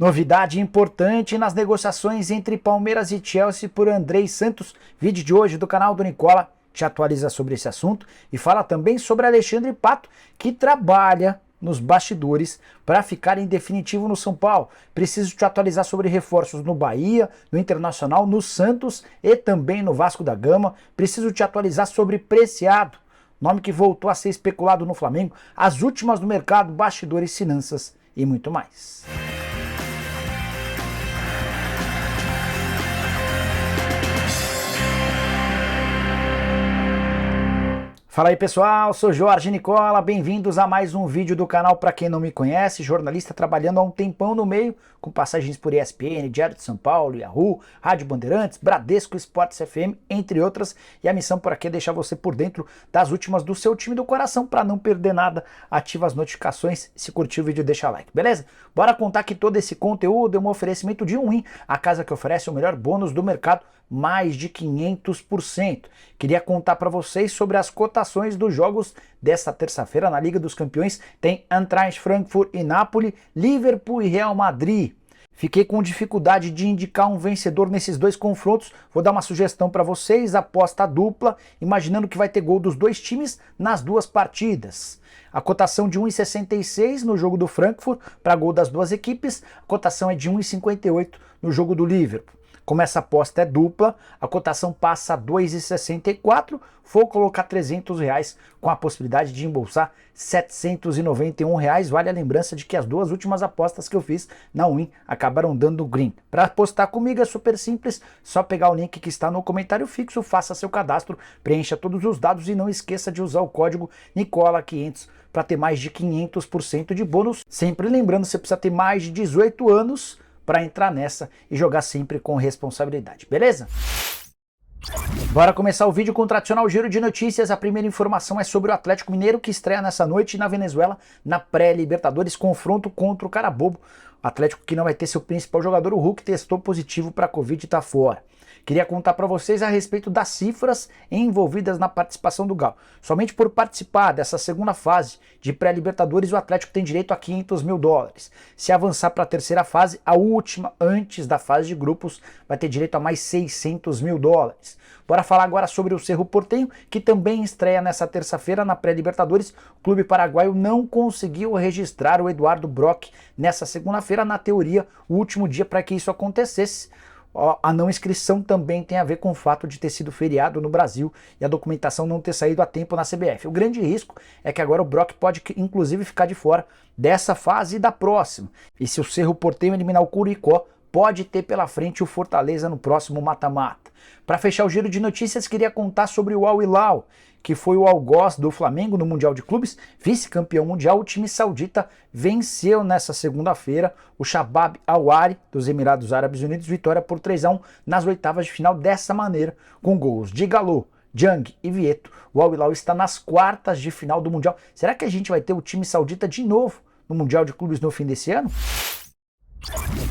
Novidade importante nas negociações entre Palmeiras e Chelsea por Andrei Santos. Vídeo de hoje do canal do Nicola te atualiza sobre esse assunto e fala também sobre Alexandre Pato, que trabalha nos bastidores para ficar em definitivo no São Paulo. Preciso te atualizar sobre reforços no Bahia, no Internacional, no Santos e também no Vasco da Gama. Preciso te atualizar sobre Preciado, nome que voltou a ser especulado no Flamengo, as últimas no mercado, bastidores, finanças e muito mais. Fala aí pessoal, sou Jorge Nicola, bem-vindos a mais um vídeo do canal. Para quem não me conhece, jornalista trabalhando há um tempão no meio, com passagens por ESPN, Diário de São Paulo, Yahoo, Rádio Bandeirantes, Bradesco, Esportes FM, entre outras. E a missão por aqui é deixar você por dentro das últimas do seu time do coração. Para não perder nada, ativa as notificações, se curtiu o vídeo deixa like, beleza? Bora contar que todo esse conteúdo é um oferecimento de Win, a casa que oferece o melhor bônus do mercado, mais de 500%. Queria contar para vocês sobre as cotações dos jogos desta terça-feira na Liga dos Campeões. Tem Eintracht Frankfurt e Napoli, Liverpool e Real Madrid. Fiquei com dificuldade de indicar um vencedor nesses dois confrontos. Vou dar uma sugestão para vocês, aposta dupla, imaginando que vai ter gol dos dois times nas duas partidas. A cotação de 1,66 no jogo do Frankfurt para gol das duas equipes, a cotação é de 1,58 no jogo do Liverpool. Como essa aposta é dupla, a cotação passa a 2,64, vou colocar R$300 com a possibilidade de embolsar R$791. Vale a lembrança de que as duas últimas apostas que eu fiz na Win acabaram dando green. Para apostar comigo é super simples, só pegar o link que está no comentário fixo, faça seu cadastro, preencha todos os dados e não esqueça de usar o código NICOLA500 para ter mais de 500% de bônus. Sempre lembrando, você precisa ter mais de 18 anos para entrar nessa e jogar sempre com responsabilidade, beleza? Bora começar o vídeo com o tradicional giro de notícias. A primeira informação é sobre o Atlético Mineiro, que estreia nessa noite na Venezuela, na pré-Libertadores, confronto contra o Carabobo. O Atlético que não vai ter seu principal jogador, o Hulk, testou positivo para a Covid e está fora. Queria contar para vocês a respeito das cifras envolvidas na participação do Galo. Somente por participar dessa segunda fase de pré-Libertadores, o Atlético tem direito a $500 mil. Se avançar para a terceira fase, a última antes da fase de grupos, vai ter direito a mais $600 mil. Bora falar agora sobre o Cerro Porteño, que também estreia nessa terça-feira na pré-Libertadores. O clube paraguaio não conseguiu registrar o Eduardo Brock nessa segunda-feira. Na teoria, o último dia para que isso acontecesse. A não inscrição também tem a ver com o fato de ter sido feriado no Brasil e a documentação não ter saído a tempo na CBF. O grande risco é que agora o Brock pode inclusive ficar de fora dessa fase e da próxima. E se o Cerro Porteño eliminar o Curicó, pode ter pela frente o Fortaleza no próximo mata-mata. Para fechar o giro de notícias, queria contar sobre o Al Hilal, que foi o algoz do Flamengo no Mundial de Clubes, vice-campeão mundial. O time saudita venceu nessa segunda-feira o Shabab Al-Ahly dos Emirados Árabes Unidos, vitória por 3-1 nas oitavas de final. Dessa maneira, com gols de Galo, Jang e Vieto, o Al Hilal está nas quartas de final do Mundial. Será que a gente vai ter o time saudita de novo no Mundial de Clubes no fim desse ano?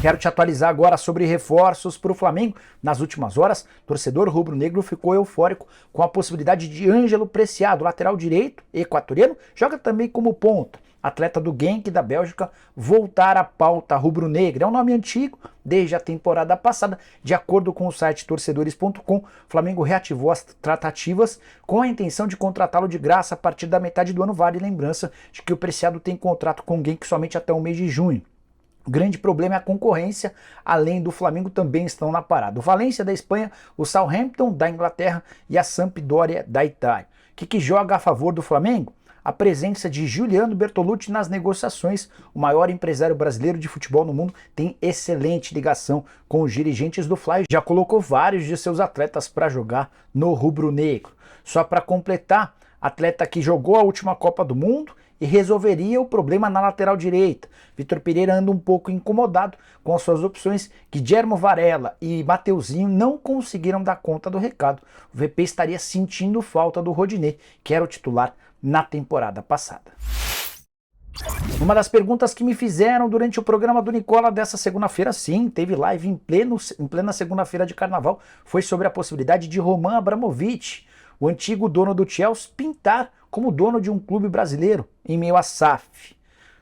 Quero te atualizar agora sobre reforços para o Flamengo. Nas últimas horas, torcedor rubro-negro ficou eufórico com a possibilidade de Ângelo Preciado, lateral direito equatoriano, joga também como ponta, atleta do Genk da Bélgica, voltar à pauta rubro-negra. É um nome antigo desde a temporada passada. De acordo com o site torcedores.com, o Flamengo reativou as tratativas com a intenção de contratá-lo de graça a partir da metade do ano. Vale lembrança de que o Preciado tem contrato com o Genk somente até o mês de junho. O grande problema é a concorrência, além do Flamengo também estão na parada. O Valência da Espanha, o Southampton da Inglaterra e a Sampdoria da Itália. O que joga a favor do Flamengo? A presença de Giuliano Bertolucci nas negociações. O maior empresário brasileiro de futebol no mundo tem excelente ligação com os dirigentes do Fly. Já colocou vários de seus atletas para jogar no rubro-negro. Só para completar, atleta que jogou a última Copa do Mundo e resolveria o problema na lateral direita. Vitor Pereira anda um pouco incomodado com as suas opções. Guilherme Varela e Mateuzinho não conseguiram dar conta do recado. O VP estaria sentindo falta do Rodinei, que era o titular na temporada passada. Uma das perguntas que me fizeram durante o programa do Nicola dessa segunda-feira, sim, teve live em plena segunda-feira de carnaval, foi sobre a possibilidade de Roman Abramovich, o antigo dono do Chelsea, pintar como dono de um clube brasileiro em meio à SAF.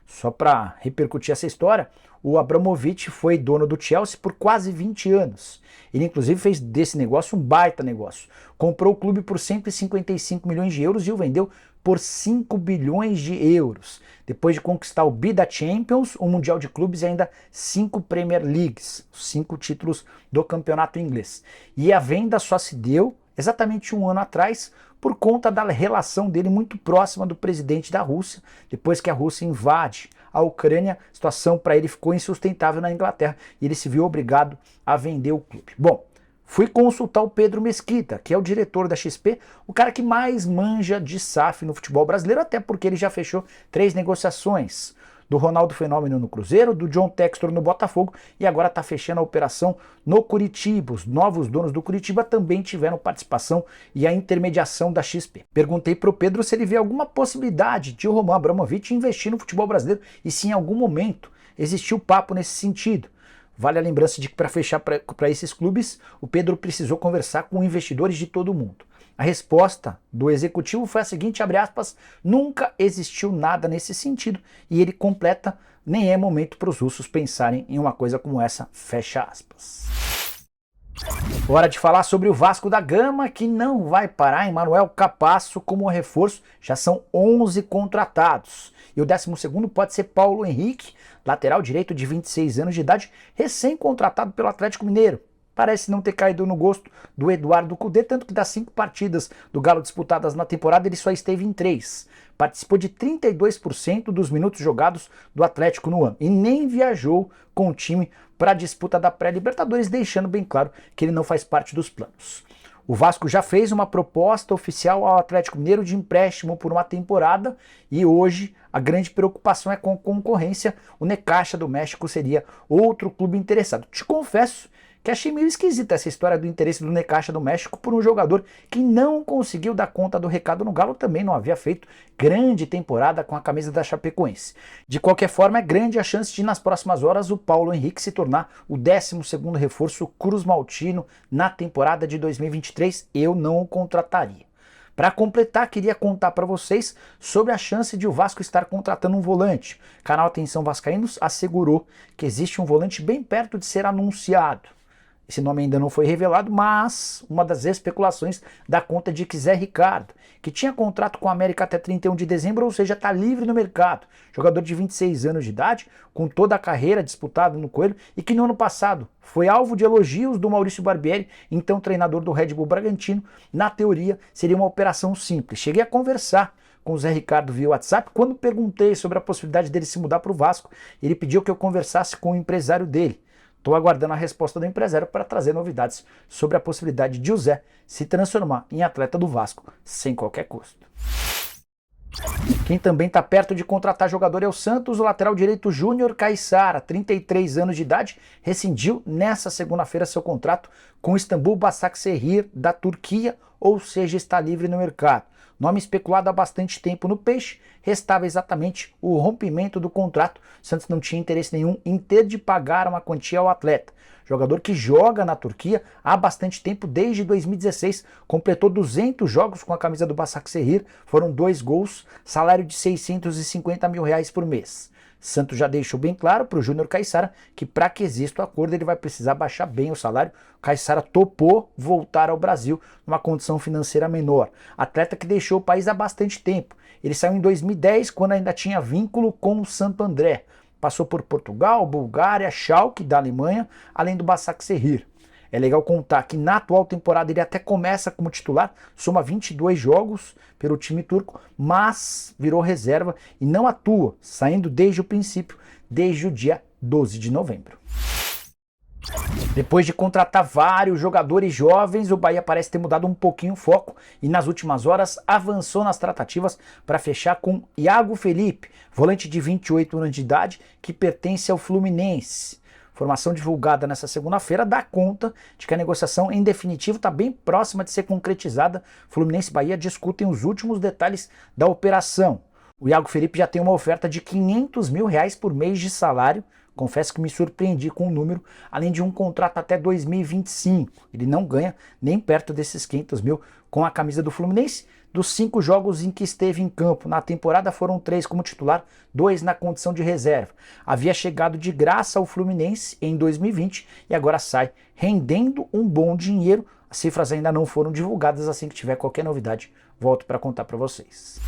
Só para repercutir essa história, o Abramovich foi dono do Chelsea por quase 20 anos. Ele inclusive fez desse negócio um baita negócio. Comprou o clube por 155 milhões de euros e o vendeu por 5 bilhões de euros. Depois de conquistar o bi da Champions, o Mundial de Clubes e ainda 5 Premier Leagues, 5 títulos do campeonato inglês. E a venda só se deu exatamente um ano atrás, por conta da relação dele muito próxima do presidente da Rússia. Depois que a Rússia invade a Ucrânia, a situação para ele ficou insustentável na Inglaterra e ele se viu obrigado a vender o clube. Bom, fui consultar o Pedro Mesquita, que é o diretor da XP, o cara que mais manja de SAF no futebol brasileiro, até porque ele já fechou 3 negociações. Do Ronaldo Fenômeno no Cruzeiro, do John Textor no Botafogo e agora está fechando a operação no Curitiba. Os novos donos do Curitiba também tiveram participação e a intermediação da XP. Perguntei para o Pedro se ele vê alguma possibilidade de o Roman Abramovich investir no futebol brasileiro e se em algum momento existiu papo nesse sentido. Vale a lembrança de que para fechar para esses clubes, o Pedro precisou conversar com investidores de todo mundo. A resposta do executivo foi a seguinte, abre aspas, nunca existiu nada nesse sentido. E ele completa, nem é momento para os russos pensarem em uma coisa como essa, fecha aspas. Hora de falar sobre o Vasco da Gama, que não vai parar em Manuel Capasso como reforço. Já são 11 contratados. E o 12º pode ser Paulo Henrique, lateral direito de 26 anos de idade, recém-contratado pelo Atlético Mineiro. Parece não ter caído no gosto do Eduardo Cudê, tanto que das 5 partidas do Galo disputadas na temporada, ele só esteve em 3. Participou de 32% dos minutos jogados do Atlético no ano e nem viajou com o time para a disputa da pré-Libertadores, deixando bem claro que ele não faz parte dos planos. O Vasco já fez uma proposta oficial ao Atlético Mineiro de empréstimo por uma temporada e hoje a grande preocupação é com a concorrência. O Necaxa do México seria outro clube interessado. Te confesso que achei meio esquisita essa história do interesse do Necaxa do México por um jogador que não conseguiu dar conta do recado no Galo, também não havia feito grande temporada com a camisa da Chapecoense. De qualquer forma, é grande a chance de nas próximas horas o Paulo Henrique se tornar o 12º reforço cruzmaltino na temporada de 2023. Eu não o contrataria. Para completar, queria contar para vocês sobre a chance de o Vasco estar contratando um volante. O canal Atenção Vascaínos assegurou que existe um volante bem perto de ser anunciado. Esse nome ainda não foi revelado, mas uma das especulações dá conta de que Zé Ricardo, que tinha contrato com a América até 31 de dezembro, ou seja, está livre no mercado. Jogador de 26 anos de idade, com toda a carreira disputada no Coelho, e que no ano passado foi alvo de elogios do Maurício Barbieri, então treinador do Red Bull Bragantino. Na teoria, seria uma operação simples. Cheguei a conversar com o Zé Ricardo via WhatsApp. Quando perguntei sobre a possibilidade dele se mudar para o Vasco, ele pediu que eu conversasse com o empresário dele. Estou aguardando a resposta do empresário para trazer novidades sobre a possibilidade de o Zé se transformar em atleta do Vasco sem qualquer custo. Quem também está perto de contratar jogador é o Santos. O lateral direito Júnior Caiçara, 33 anos de idade, rescindiu nessa segunda-feira seu contrato com o Istambul Başakşehir da Turquia, ou seja, está livre no mercado. Nome especulado há bastante tempo no Peixe, restava exatamente o rompimento do contrato. O Santos não tinha interesse nenhum em ter de pagar uma quantia ao atleta. Jogador que joga na Turquia há bastante tempo, desde 2016, completou 200 jogos com a camisa do Başakşehir, foram 2 gols, salário de R$650 mil por mês. Santos já deixou bem claro para o Júnior Caiçara que para que exista o acordo ele vai precisar baixar bem o salário. O Caiçara topou voltar ao Brasil numa condição financeira menor. Atleta que deixou o país há bastante tempo. Ele saiu em 2010 quando ainda tinha vínculo com o Santo André. Passou por Portugal, Bulgária, Schalke da Alemanha, além do Başakşehir. É legal contar que na atual temporada ele até começa como titular, soma 22 jogos pelo time turco, mas virou reserva e não atua, saindo desde o princípio, desde o dia 12 de novembro. Depois de contratar vários jogadores jovens, o Bahia parece ter mudado um pouquinho o foco e nas últimas horas avançou nas tratativas para fechar com Iago Felipe, volante de 28 anos de idade que pertence ao Fluminense. Informação divulgada nessa segunda-feira dá conta de que a negociação em definitivo está bem próxima de ser concretizada. Fluminense e Bahia discutem os últimos detalhes da operação. O Iago Felipe já tem uma oferta de R$500 mil por mês de salário. Confesso que me surpreendi com o número, além de um contrato até 2025. Ele não ganha nem perto desses 500 mil com a camisa do Fluminense. dos 5 jogos em que esteve em campo. Na temporada foram 3 como titular, 2 na condição de reserva. Havia chegado de graça ao Fluminense em 2020 e agora sai rendendo um bom dinheiro. As cifras ainda não foram divulgadas, assim que tiver qualquer novidade, volto para contar para vocês.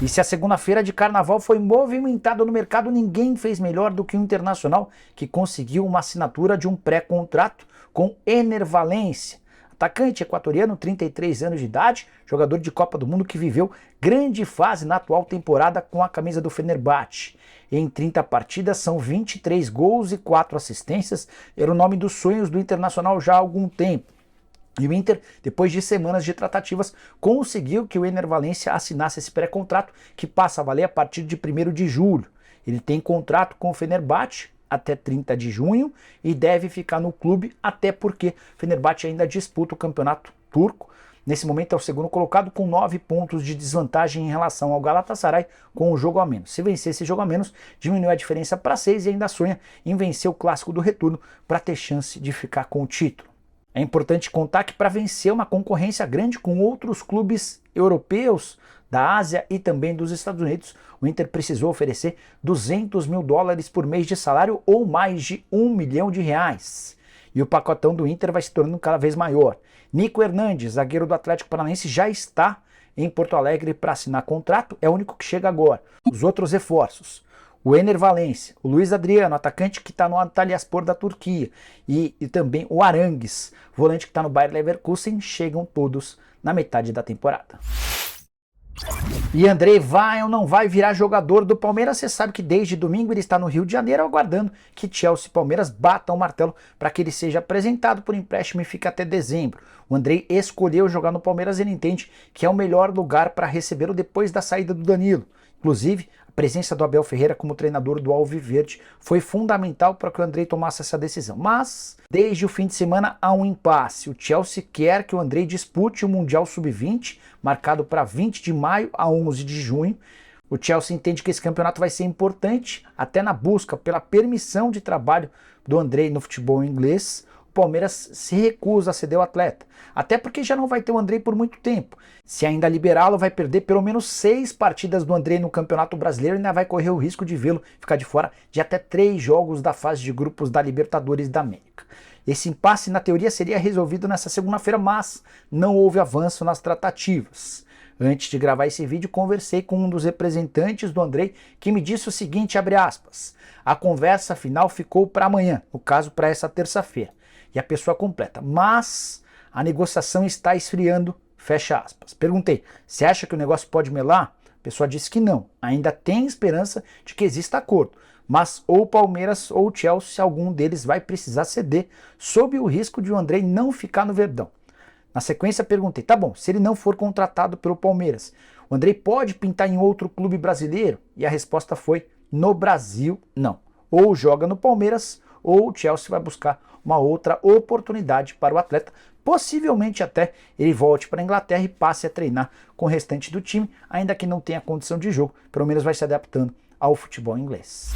E se a segunda-feira de carnaval foi movimentada no mercado, ninguém fez melhor do que o Internacional, que conseguiu uma assinatura de um pré-contrato com Ener Valencia. Atacante equatoriano, 33 anos de idade, jogador de Copa do Mundo que viveu grande fase na atual temporada com a camisa do Fenerbahçe. Em 30 partidas são 23 gols e 4 assistências, era o nome dos sonhos do Internacional já há algum tempo. E o Inter, depois de semanas de tratativas, conseguiu que o Ener Valencia assinasse esse pré-contrato que passa a valer a partir de 1º de julho. Ele tem contrato com o Fenerbahçe até 30 de junho e deve ficar no clube até porque o Fenerbahçe ainda disputa o campeonato turco. Nesse momento é o segundo colocado com 9 pontos de desvantagem em relação ao Galatasaray com o jogo a menos. Se vencer esse jogo a menos, diminui a diferença para 6 e ainda sonha em vencer o clássico do retorno para ter chance de ficar com o título. É importante contar que para vencer uma concorrência grande com outros clubes europeus, da Ásia e também dos Estados Unidos, o Inter precisou oferecer 200 mil dólares por mês de salário ou mais de R$1 milhão. E o pacotão do Inter vai se tornando cada vez maior. Nico Hernandes, zagueiro do Atlético Paranaense, já está em Porto Alegre para assinar contrato, é o único que chega agora. Os outros reforços: o Ener Valencia, o Luiz Adriano, atacante que está no Antalyaspor da Turquia, e também o Arangues, volante que está no Bayer Leverkusen, chegam todos na metade da temporada. E Andrei vai ou não vai virar jogador do Palmeiras? Você sabe que desde domingo ele está no Rio de Janeiro aguardando que Chelsea e Palmeiras batam o martelo para que ele seja apresentado por empréstimo e fique até dezembro. O Andrei escolheu jogar no Palmeiras e ele entende que é o melhor lugar para recebê-lo depois da saída do Danilo. Inclusive, a presença do Abel Ferreira como treinador do Alviverde foi fundamental para que o Andrei tomasse essa decisão. Mas, desde o fim de semana, há um impasse. O Chelsea quer que o Andrei dispute o Mundial Sub-20, marcado para 20 de maio a 11 de junho. O Chelsea entende que esse campeonato vai ser importante, até na busca pela permissão de trabalho do Andrei no futebol inglês. O Palmeiras se recusa a ceder o atleta, até porque já não vai ter o Andrei por muito tempo. Se ainda liberá-lo, vai perder pelo menos 6 partidas do Andrei no Campeonato Brasileiro e ainda vai correr o risco de vê-lo ficar de fora de até 3 jogos da fase de grupos da Libertadores da América. Esse impasse, na teoria, seria resolvido nessa segunda-feira, mas não houve avanço nas tratativas. Antes de gravar esse vídeo, conversei com um dos representantes do Andrei, que me disse o seguinte, abre aspas: a conversa final ficou para amanhã, no caso para essa terça-feira. E a pessoa completa: mas a negociação está esfriando, fecha aspas. Perguntei: você acha que o negócio pode melar? A pessoa disse que não, ainda tem esperança de que exista acordo, mas ou o Palmeiras ou o Chelsea, algum deles vai precisar ceder, sob o risco de o Andrei não ficar no Verdão. Na sequência perguntei: tá bom, se ele não for contratado pelo Palmeiras, o Andrei pode pintar em outro clube brasileiro? E a resposta foi: no Brasil, não. Ou joga no Palmeiras, ou o Chelsea vai buscar uma outra oportunidade para o atleta. Possivelmente até ele volte para a Inglaterra e passe a treinar com o restante do time, ainda que não tenha condição de jogo, pelo menos vai se adaptando ao futebol inglês.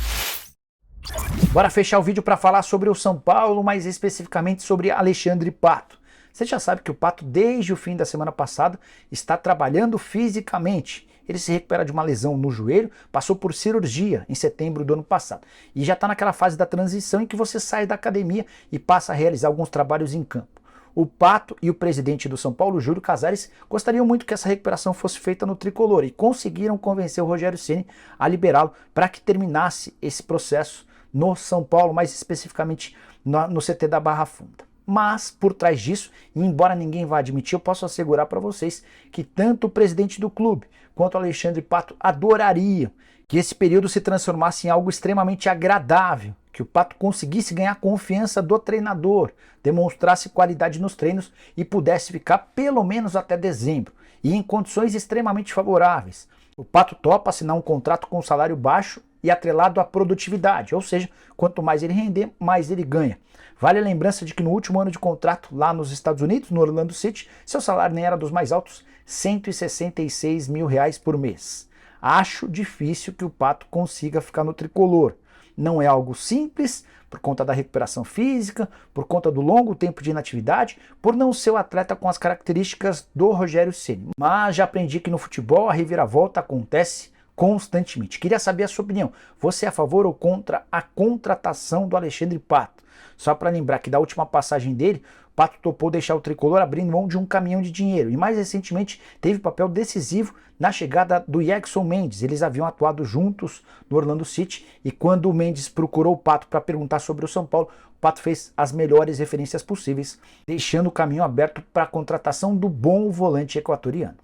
Bora fechar o vídeo para falar sobre o São Paulo, mais especificamente sobre Alexandre Pato. Você já sabe que o Pato, desde o fim da semana passada, está trabalhando fisicamente. Ele se recupera de uma lesão no joelho, passou por cirurgia em setembro do ano passado. E já está naquela fase da transição em que você sai da academia e passa a realizar alguns trabalhos em campo. O Pato e o presidente do São Paulo, Júlio Casares, gostariam muito que essa recuperação fosse feita no tricolor e conseguiram convencer o Rogério Ceni a liberá-lo para que terminasse esse processo no São Paulo, mais especificamente no CT da Barra Funda. Mas, por trás disso, e embora ninguém vá admitir, eu posso assegurar para vocês que tanto o presidente do clube quanto o Alexandre Pato adorariam que esse período se transformasse em algo extremamente agradável, que o Pato conseguisse ganhar a confiança do treinador, demonstrasse qualidade nos treinos e pudesse ficar pelo menos até dezembro, e em condições extremamente favoráveis. O Pato topa assinar um contrato com salário baixo e atrelado à produtividade, ou seja, quanto mais ele render, mais ele ganha. Vale a lembrança de que no último ano de contrato lá nos Estados Unidos, no Orlando City, seu salário nem era dos mais altos, R$166 mil por mês. Acho difícil que o Pato consiga ficar no tricolor. não é algo simples, por conta da recuperação física, por conta do longo tempo de inatividade, por não ser o atleta com as características do Rogério Ceni. Mas já aprendi que no futebol a reviravolta acontece constantemente. Queria saber a sua opinião. Você é a favor ou contra a contratação do Alexandre Pato? Só para lembrar que da última passagem dele, o Pato topou deixar o tricolor abrindo mão de um caminhão de dinheiro e mais recentemente teve papel decisivo na chegada do Yaxson Mendes. Eles haviam atuado juntos no Orlando City e quando o Mendes procurou o Pato para perguntar sobre o São Paulo, o Pato fez as melhores referências possíveis, deixando o caminho aberto para a contratação do bom volante equatoriano.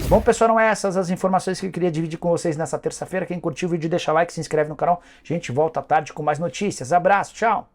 Bom, pessoal, eram essas as informações que eu queria dividir com vocês nessa terça-feira. Quem curtiu o vídeo deixa like, se inscreve no canal. A gente volta à tarde com mais notícias. Abraço, tchau!